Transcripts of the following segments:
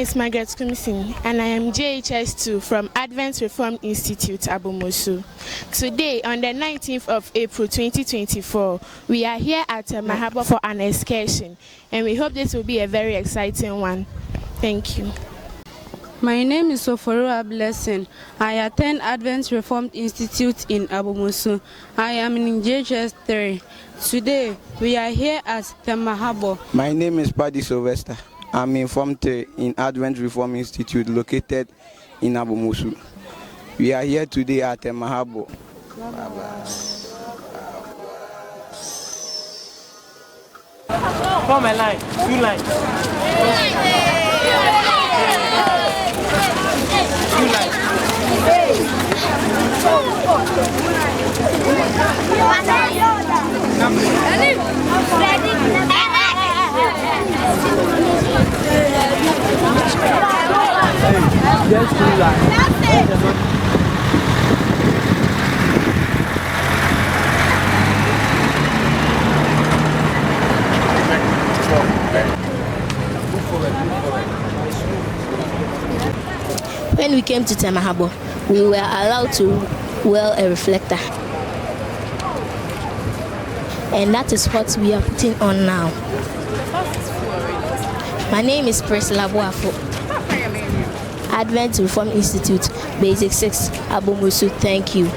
is Margaret Kumsin, and I am JHS2 from Advent Reform Institute, ABOMOSU. Today, on the 19th of April 2024, we are here at Hobour for an excursion, and we hope this will be a very exciting one. Thank you. My name is Sophorua Blessing. I attend Advent Reformed Institute in ABOMOSU. I am in JHS 3. Today, we are here at Tema. My name is Paddy Sylvester. I'm informed in Advent Reform Institute located in ABOMOSU. We are here today at Tema. Form a line, 2 lines. 2 lines. Just 2 lines. When we came to Tema, we were allowed to wear a reflector. And that is what we are putting on now. My name is Priscilla Boafo. Advent Reform Institute, Basic 6, ABOMOSU. Thank you.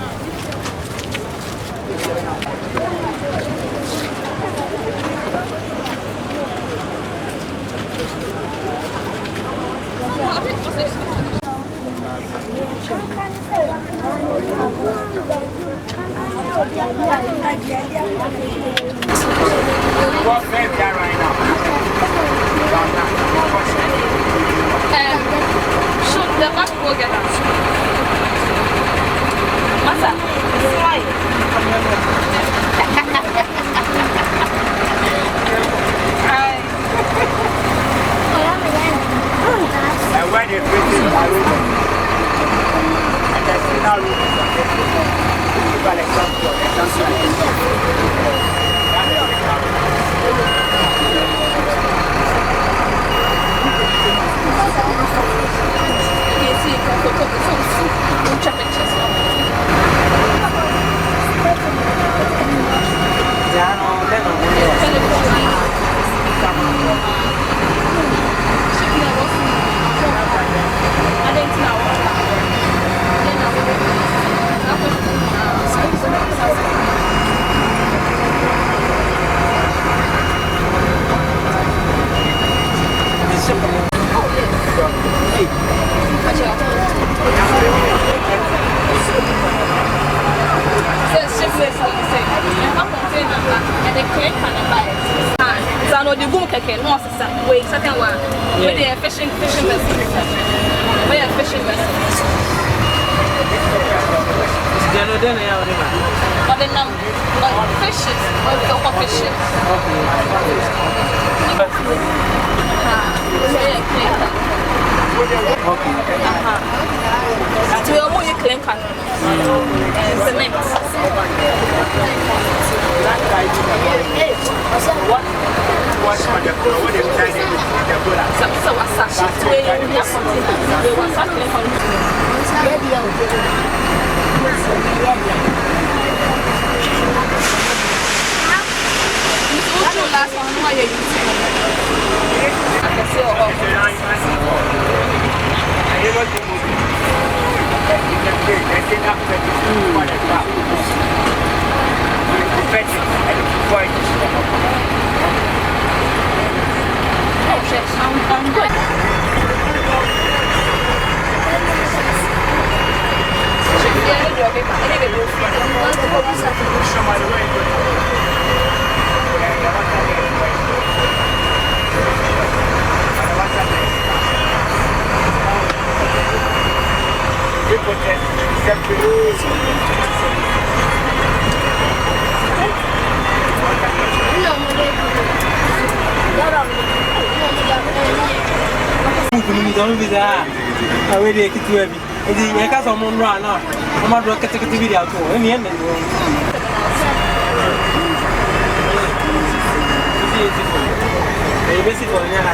basic for Yana.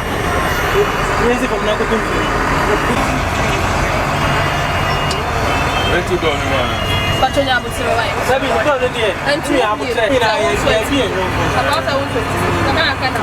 Basic for Nakoto. Went to go on. But you're not to right. Sabi ko na diyan. And two Ina ya biye no. About I want to. I can't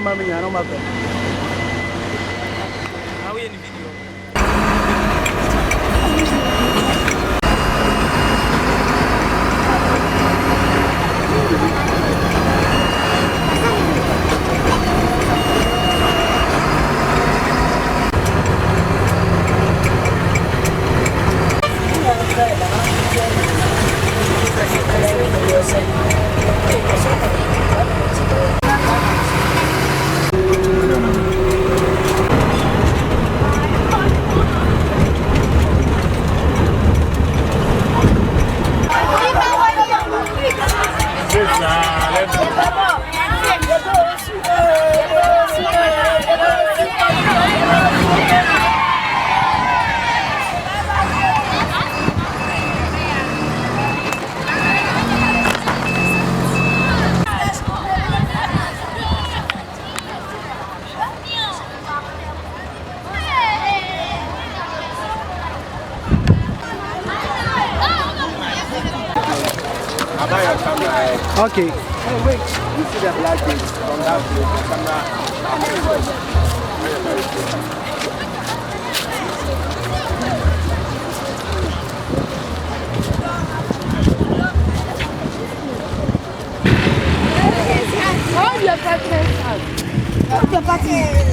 Mama, I don't matter. How are you in the video? Okay. Hey, wait. You see the black gate from that place? Hold your party. Hold your party.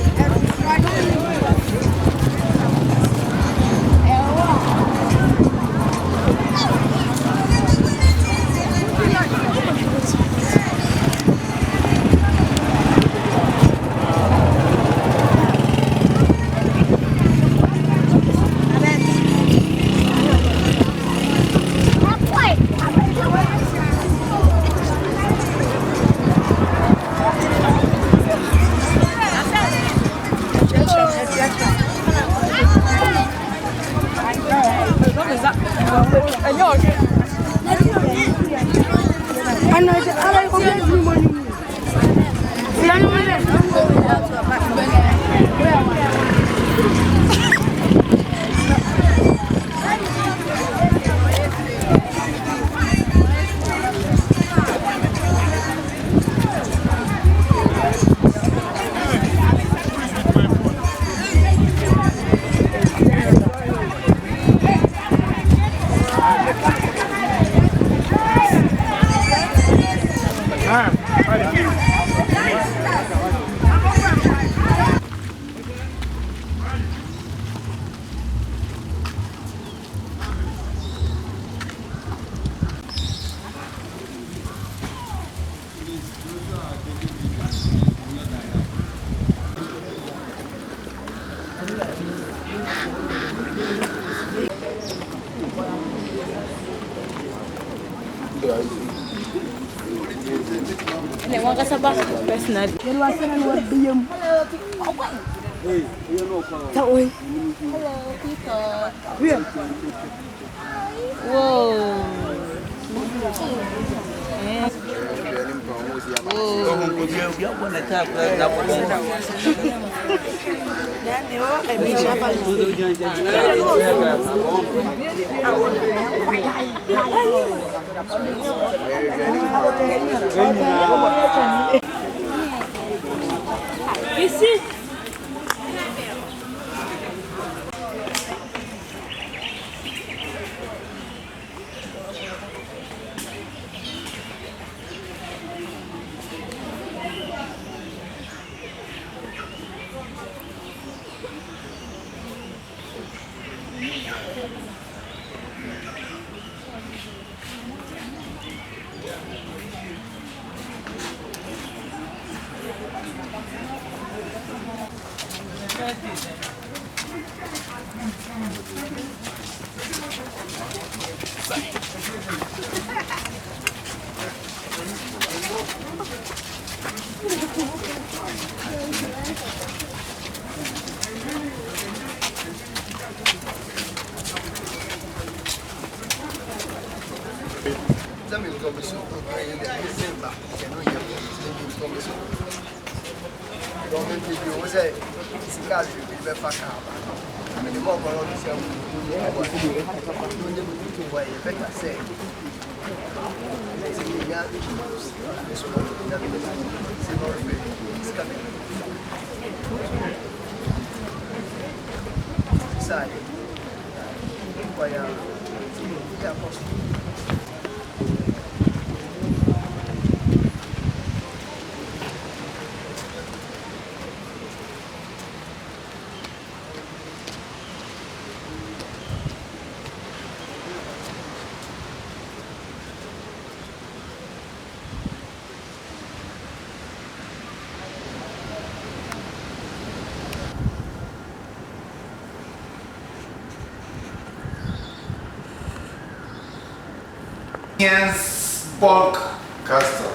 Pork castle.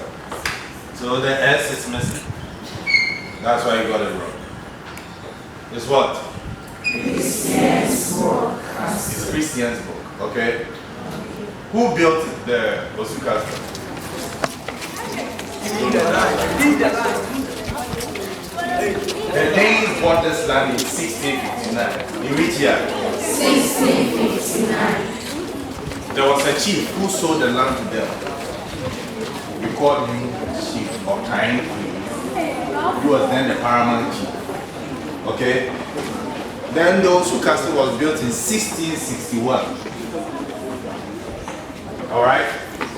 So the S is missing. That's why you got it wrong. It's what? Christian's book. It's Christian's book, okay? Who built the Osu castle? The Danes bought this land in 1659. In which year? 1659. There was a chief who sold the land to them. We called him Chief or Time. He was then the paramount chief. Okay? Then the Osu castle was built in 1661. Alright?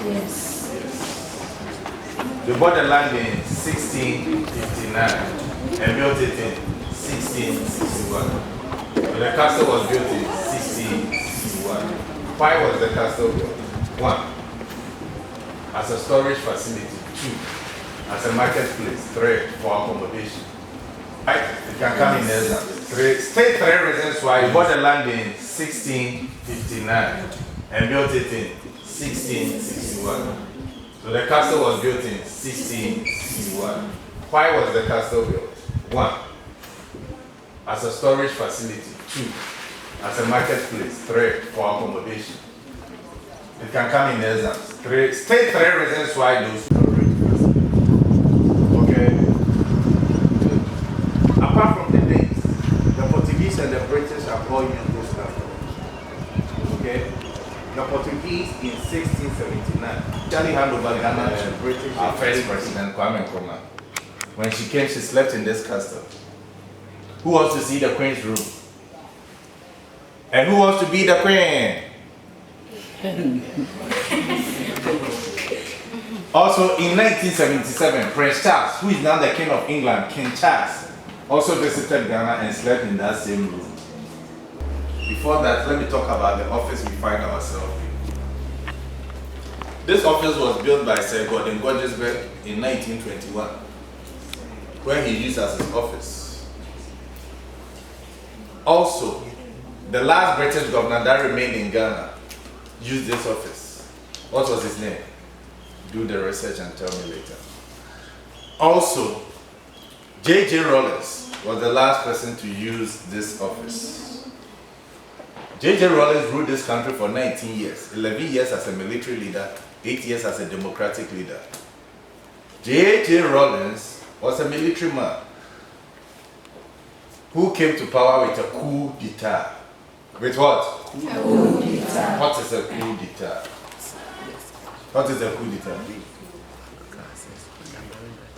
Yes. They bought the land in 1659 and built it in 1661. But the castle was built in 1661. Why was the castle built? 1. As a storage facility. 2. As a marketplace. 3. For accommodation. Right? You can come in there. State 3 reasons why you bought the land in 1659 and built it in 1661. So the castle was built in 1661. Why was the castle built? 1. As a storage facility. 2. As a marketplace. 3. For accommodation. It can come in exams. State 3 reasons why those. officially hand over Ghana to our first president, Kwame Nkrumah. When she came, she slept in this castle. Who wants to see the Queen's room? And who wants to be the Queen? Also, in 1977, Prince Charles, who is now the King of England, King Charles, also visited Ghana and slept in that same room. Before that, let me talk about the office we find ourselves in. This office was built by Sir Gordon Gorgesberg in 1921, where he used as his office. Also, the last British governor that remained in Ghana used this office. What was his name? Do the research and tell me later. Also, J.J. Rawlings was the last person to use this office. J.J. Rawlings ruled this country for 19 years, 11 years as a military leader, 8 years as a democratic leader. J.J. Rawlings was a military man who came to power with a coup d'etat. With what? Coup d'etat. What is a coup d'etat? What is a coup d'etat?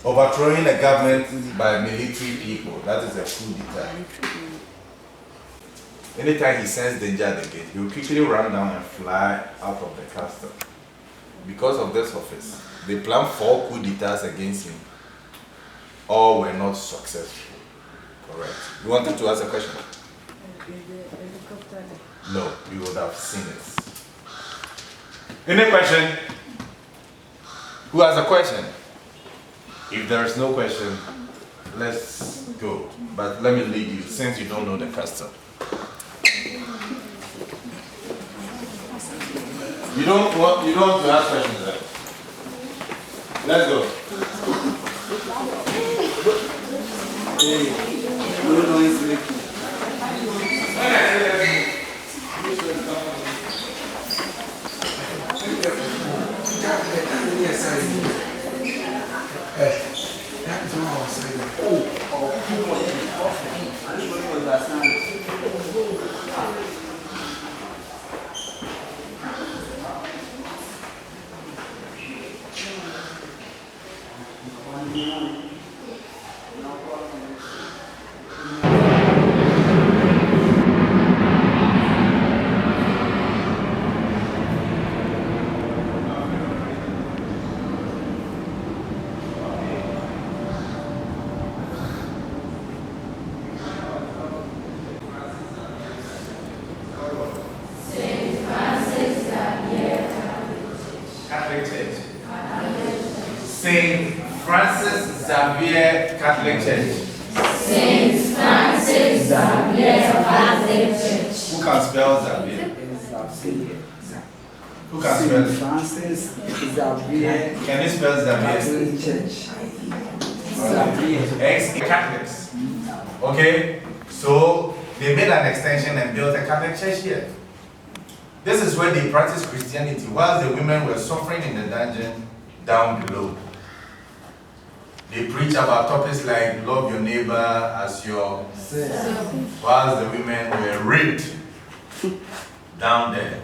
Overthrowing a government by military people. That is a coup d'etat. Anytime he sensed danger at the gate, he will quickly run down and fly out of the castle. Because of this office, they planned 4 coup d'etats against him. All were not successful. Correct. You wanted to ask a question? No, you would have seen it. Any question? Who has a question? If there is no question, let's go. But let me lead you, since you don't know the custom. You don't want to ask questions, right? Let's go. Saint Francis Xavier Catholic Church. Saint Francis Xavier Catholic Church. Who can spell Xavier? Who can spell it? Francis Xavier. Can you spell Xavier? Catholic Church. Ex-Catholics. Okay? So they made an extension and built a Catholic church here. This is where they practiced Christianity while the women were suffering in the dungeon down below. They preach about topics like love your neighbor as yourself, whilst the women were raped down there.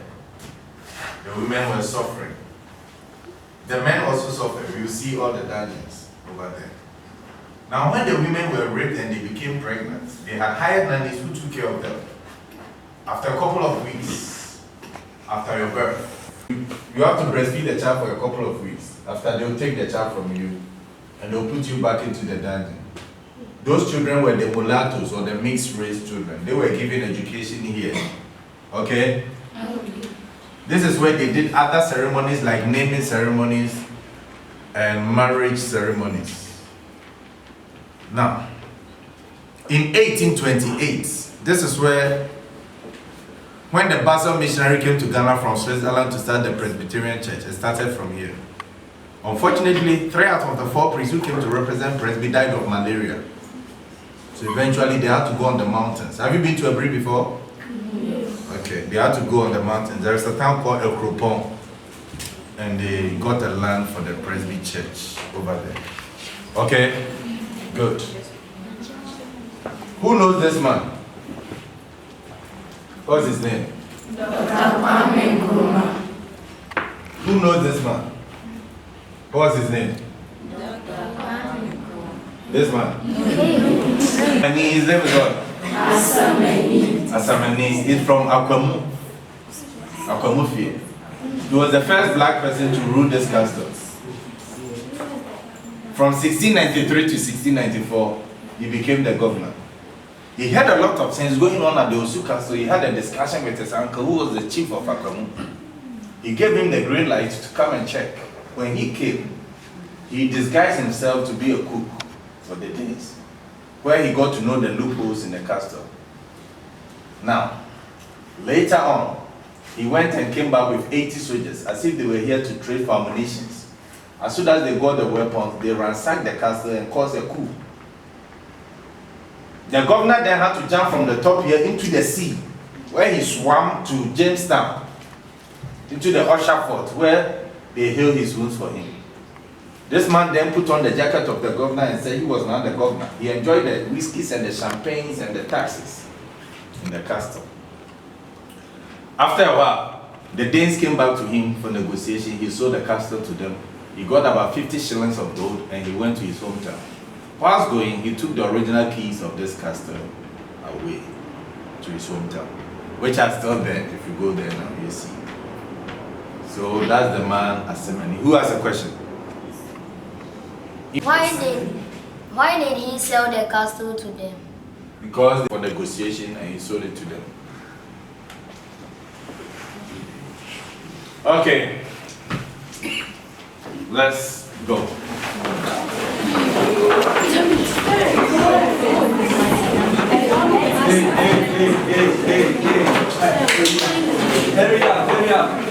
The women were suffering. The men also suffered. You see all the dungeons over there. Now, when the women were raped and they became pregnant, they had hired nannies who took care of them. After a couple of weeks, after your birth, you have to breastfeed the child for a couple of weeks. After, they'll take the child from you and they'll put you back into the dungeon. Those children were the mulattoes or the mixed race children. They were given education here. Okay? This is where they did other ceremonies like naming ceremonies and marriage ceremonies. Now, in 1828, this is where, when the Basel missionary came to Ghana from Switzerland to start the Presbyterian Church, it started from here. Unfortunately, 3 out of the 4 priests who came to represent Presby died of malaria. So eventually they had to go on the mountains. Have you been to Abri before? Yes. Okay, they had to go on the mountains. There is a town called El Cropon, and they got a land for the Presby church over there. Okay, good. Who knows this man? What's his name? Dr. Kwame Nkrumah. Who knows this man? What's his name? This man. And his name is what? Asamani. He's from Akwamufie. He was the first black person to rule this castle. From 1693 to 1694, he became the governor. He had a lot of things going on at the Osu Castle. He had a discussion with his uncle, who was the chief of Akwamu. He gave him the green light to come and check. When he came, he disguised himself to be a cook for the days, where he got to know the loopholes in the castle. Now, later on, he went and came back with 80 soldiers, as if they were here to trade for ammunition. As soon as they got the weapons, they ransacked the castle and caused a coup. The governor then had to jump from the top here into the sea, where he swam to Jamestown, into the Usher Fort, where they healed his wounds for him. This man then put on the jacket of the governor and said he was not the governor. He enjoyed the whiskeys and the champagnes and the taxes in the castle. After a while, the Danes came back to him for negotiation. He sold the castle to them. He got about 50 shillings of gold and he went to his hometown. Whilst going, he took the original keys of this castle away to his hometown, which are still there. If you go there now, you see. So that's the man Asemani. Who has a question? Why did he sell the castle to them? Because for negotiation and he sold it to them. Okay. Let's go. Hurry up, hurry up.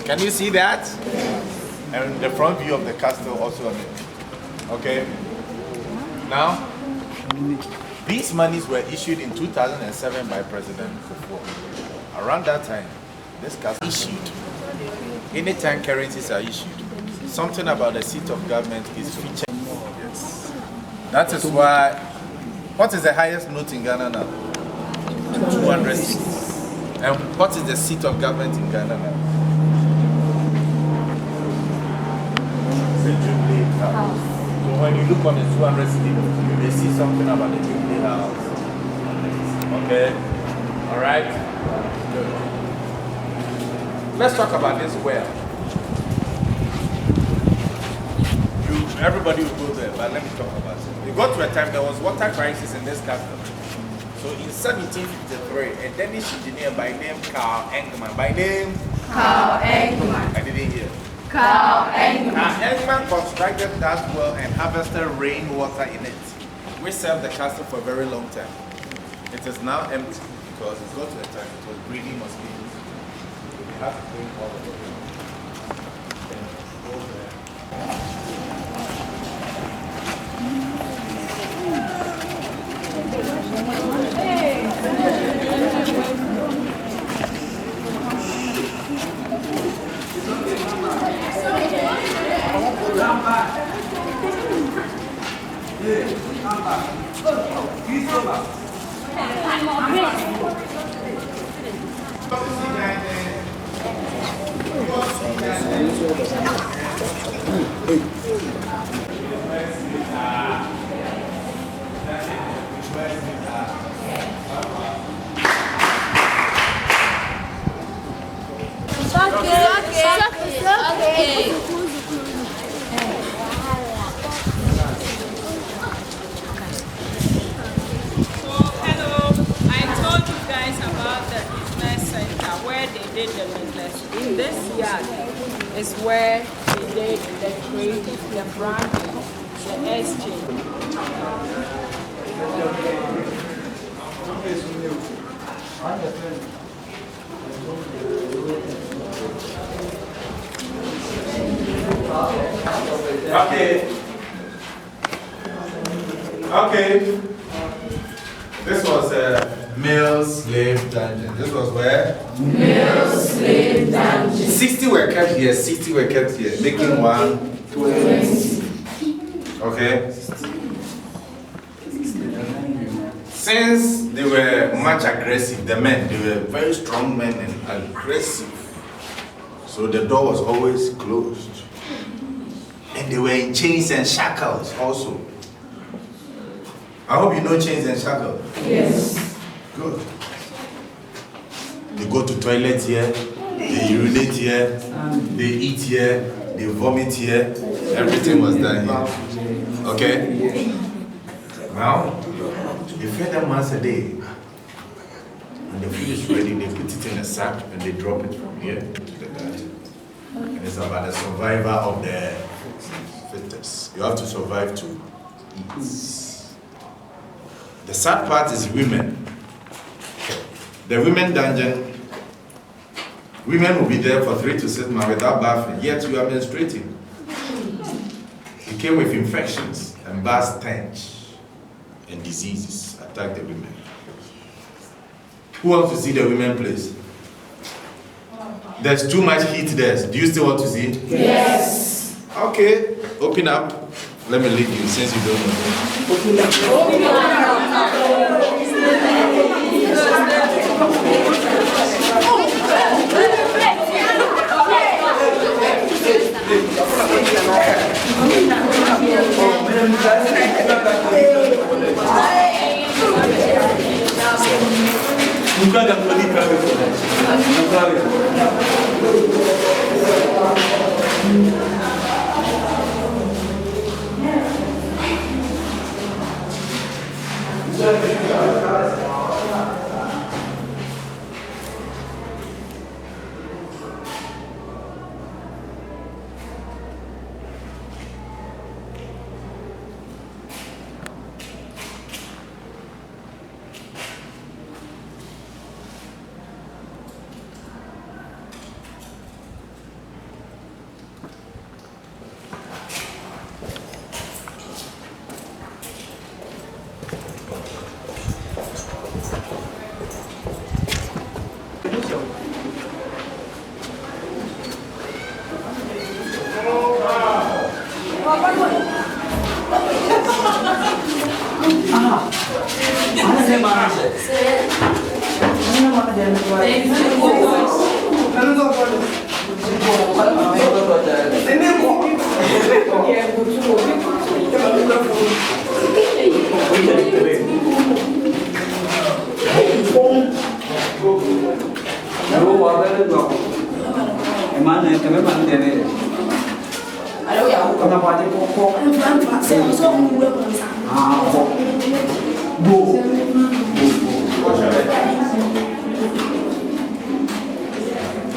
Can you see that? And the front view of the castle also on it. Okay. Now, these monies were issued in 2007 by President Hobour. Around that time, this castle issued. Anytime currencies are issued, something about the seat of government is featured. Yes. That is why, what is the highest note in Ghana now? 200 cities. And what is the seat of government in Ghana now? The Jubilee House. So when you look on the 200 cities, you may see something about the Jubilee House. Okay? Alright? Good. Let's talk about this well. Everybody will go there, but let me talk about it. We got to a time there was water crisis in this castle. So in 1753, a Danish engineer by name Carl Engman. By name? Carl Engman. I didn't hear. Carl Engman. Engman constructed that well and harvested rainwater in it, which served the castle for a very long time. It is now empty because it got to a time it was breeding mosquitoes. So we have to clean all of it. And go there. Is where they did the trade, the branding, the exchange. Okay. This was a male slave dungeon. This was where? Male slave dungeon. 60 were kept here, 60 were kept here, making 120. Okay? Since they were much aggressive, the men, they were very strong men and aggressive. So the door was always closed. And they were in chains and shackles also. I hope you know chains and shackles. Yes. Good. They go to toilets here, they urinate here, they eat here, they vomit here. Everything was done here. Okay? Now, they fed them once a day. When the food is ready, they put it in a sack and they drop it from here to the garden. And it's about the survival of the fittest. You have to survive to eat. The sad part is women. The women dungeon, women will be there for 3 to 6 months without bathing, yet you are menstruating. It came with infections and bad stench and diseases attack the women. Who wants to see the women place? There's too much heat there. Do you still want to see it? Yes. Okay, open up. Let me lead you since you don't know. Open up. Open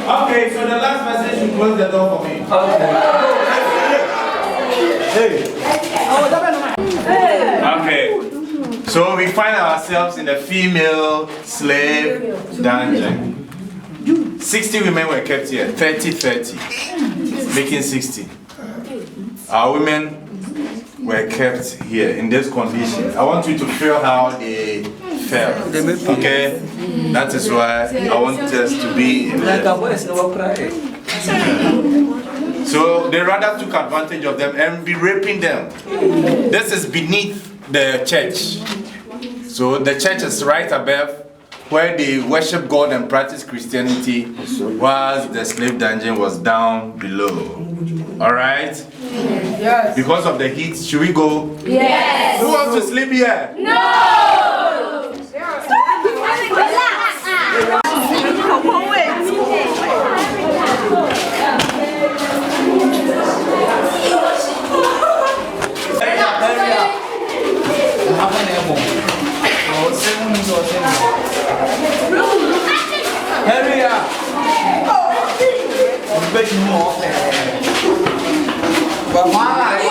Okay, so the last person should close the door for me. Okay, so we find ourselves in the female slave dungeon. 60 women were kept here, 30, making 60. Our women were kept here in this condition. I want you to feel how they felt. Okay? That is why I want us to be in there. So they rather took advantage of them and be raping them. This is beneath the church. So the church is right above where they worship God and practice Christianity, whilst the slave dungeon was down below. Alright? Yes. Because of the heat, should we go? Yes. Who wants to sleep here? No! Hurry up! I'm begging more. But my life.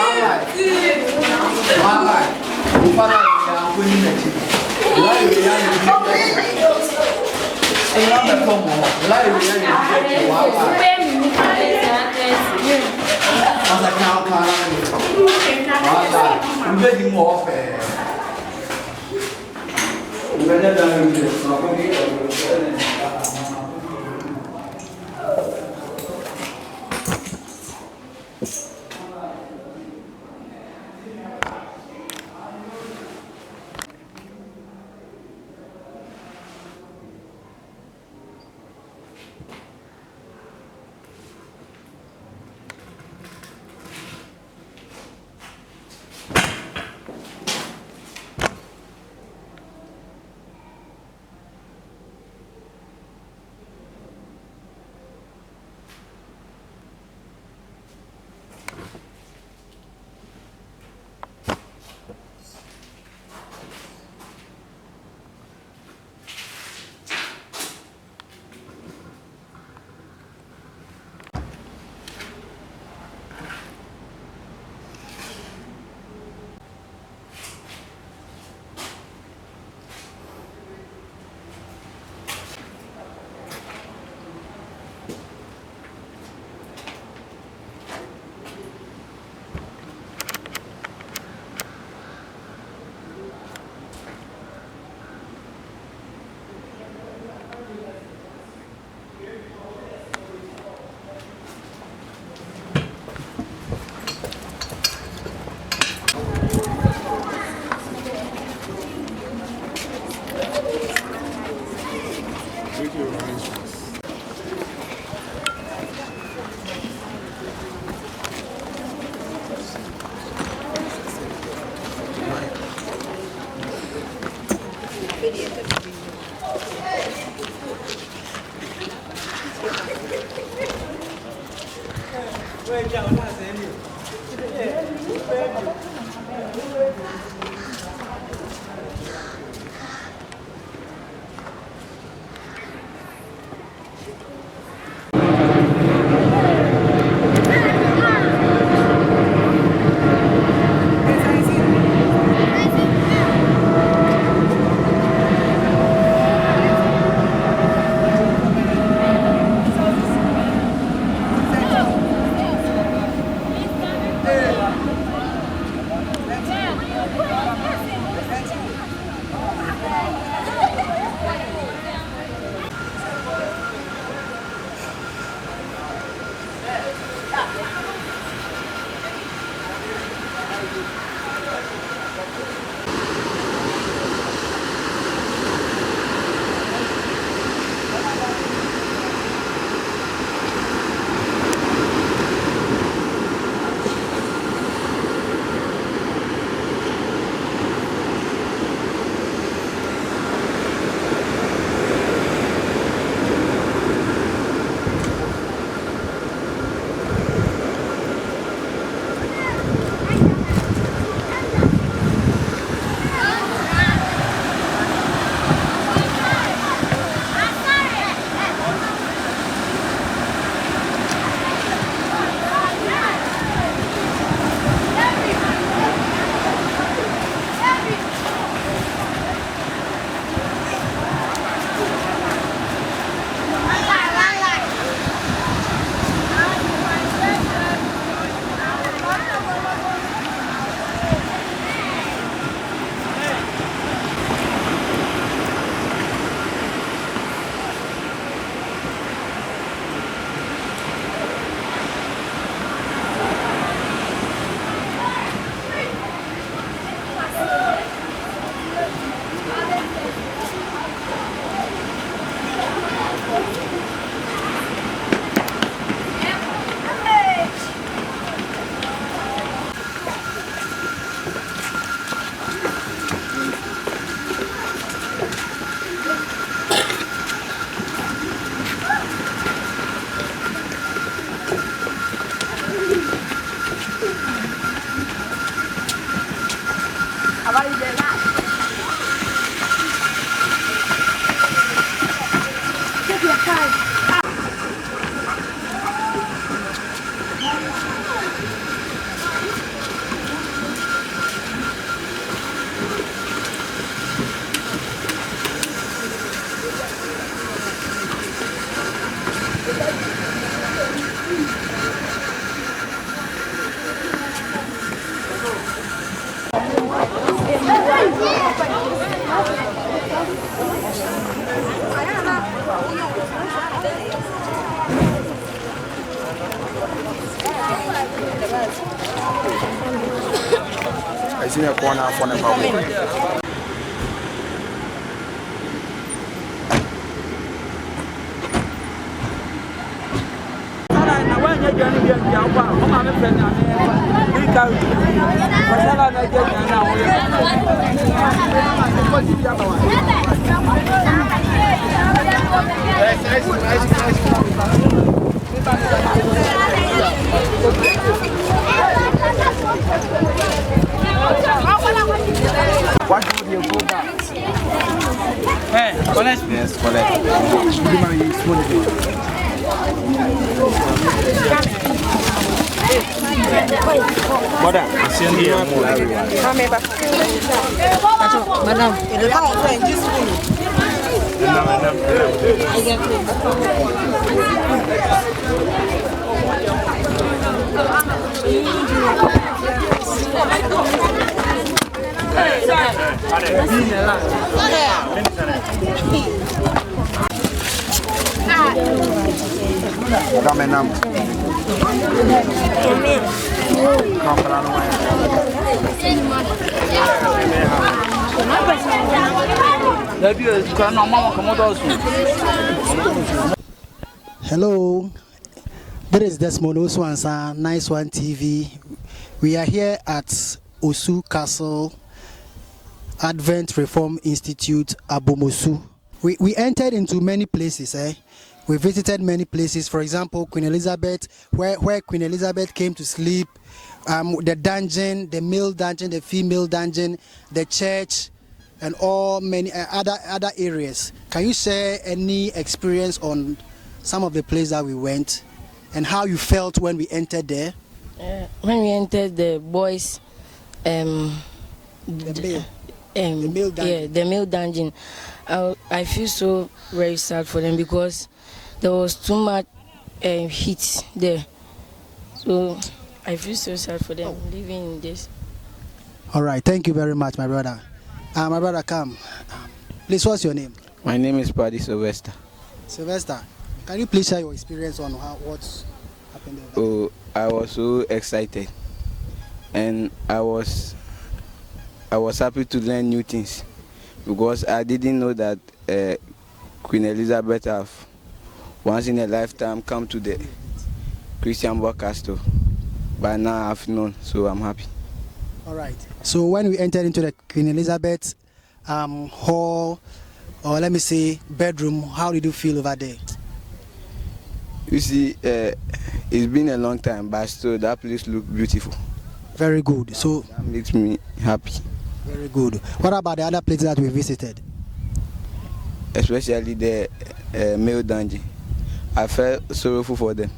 senior corner for the problem. What do you go back? Hey, collect. Yes, collect. Madam, Hello, this is Desmond Oswansa, Nice One TV. We are here at Osu Castle Advent Reform Institute, ABOMOSU. We entered into many places. We visited many places. For example, Queen Elizabeth, where Queen Elizabeth came to sleep, the dungeon, the male dungeon, the female dungeon, the church, and all many other areas. Can you share any experience on some of the places that we went and how you felt when we entered there? When we entered the boys, the male dungeon. Yeah, the male dungeon. I feel so very sad for them because there was too much heat there. So I feel so sad for them living in this. All right, thank you very much, my brother. My brother, come. Please, what's your name? My name is Paddy Sylvester. Sylvester, can you please share your experience on what's happened there? Oh, I was so excited, and I was happy to learn new things because I didn't know that Queen Elizabeth have once in a lifetime come to the Christian broadcaster. But now I've known, so I'm happy. All right. So when we entered into the Queen Elizabeth hall, or let me say bedroom, how did you feel over there? You see, it's been a long time, but still that place looks beautiful. Very good. So that makes me happy. Very good. What about the other places that we visited? Especially the male dungeon. I felt sorrowful for them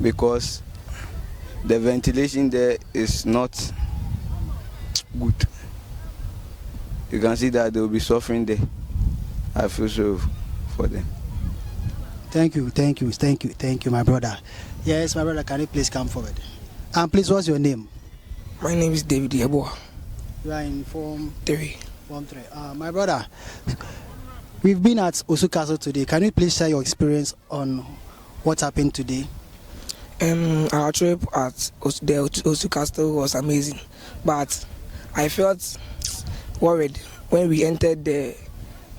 because the ventilation there is not good. You can see that they will be suffering there. I feel sorry for them. Thank you, my brother. Yes, my brother, can you please come forward? Please, what's your name? My name is David Hobour. You are in Form 3. Form 3. My brother, we've been at Osu Castle today. Can you please share your experience on what happened today? Our trip at the Osu Castle was amazing, but I felt worried when we entered the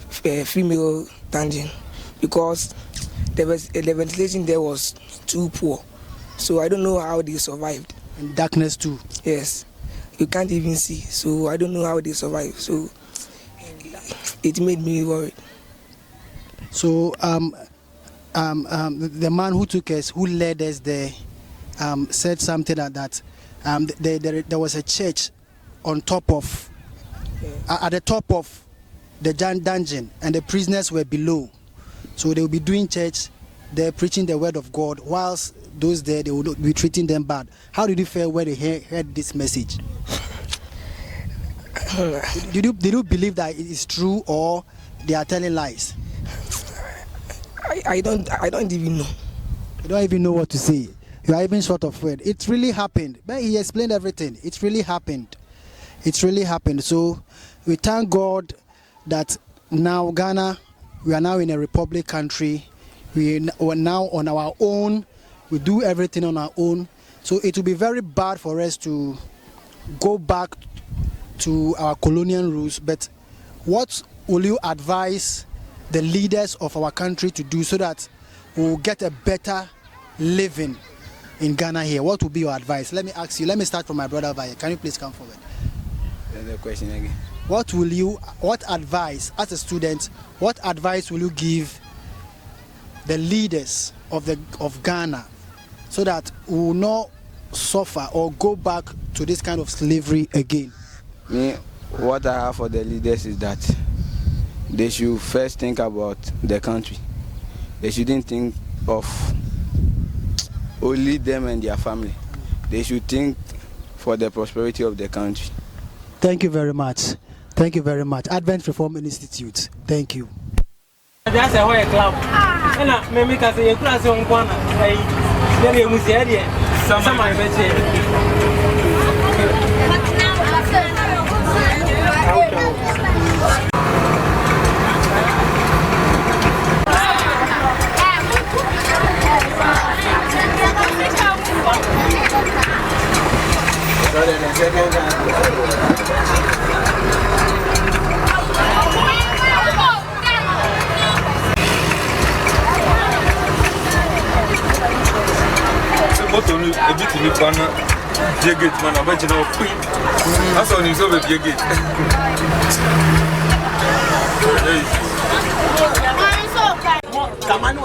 female dungeon because the ventilation there was too poor. So I don't know how they survived. And darkness too. Yes, you can't even see. So I don't know how they survived. So it made me worried. So the man who took us, who led us there, said something like that. There was a church on top of, at the top of the dungeon, and the prisoners were below. So they will be doing church, they're preaching the word of God, whilst those there, they will be treating them bad. How did you feel when you heard this message? Did you believe that it is true or they are telling lies? I don't even know. You don't even know what to say. You are even short of words. It really happened. But he explained everything. It really happened. It really happened. So we thank God that now Ghana, we are now in a republic country. We are now on our own. We do everything on our own. So it will be very bad for us to go back to our colonial rules, but what will you advise the leaders of our country to do so that we'll get a better living in Ghana here? What would be your advice? Let me ask you. Let me start from my brother over here. Can you please come forward? The question again. What advice, as a student, what advice will you give the leaders of Ghana so that we will not suffer or go back to this kind of slavery again? What I have for the leaders is that they should first think about the country. They shouldn't think of only them and their family. They should think for the prosperity of the country. Thank you very much. Thank you very much. Advent Reform Institute. Thank you. That's a whole club. And maybe because you class on one, very museum. Some I bet moto nu ebi ti mi pa na die gate man abaji na opi aso ni so be die gate kamanu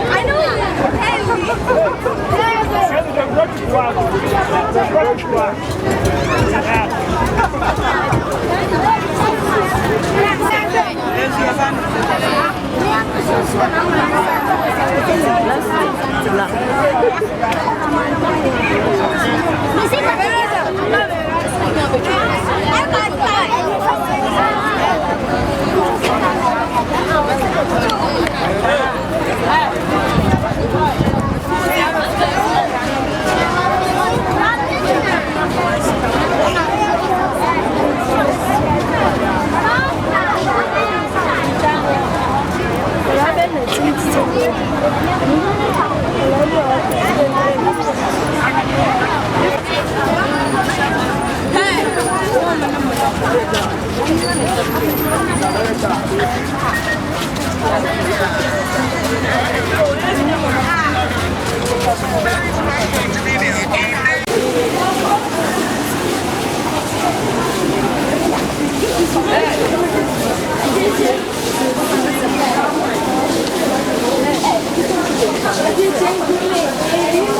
I know. Thank you.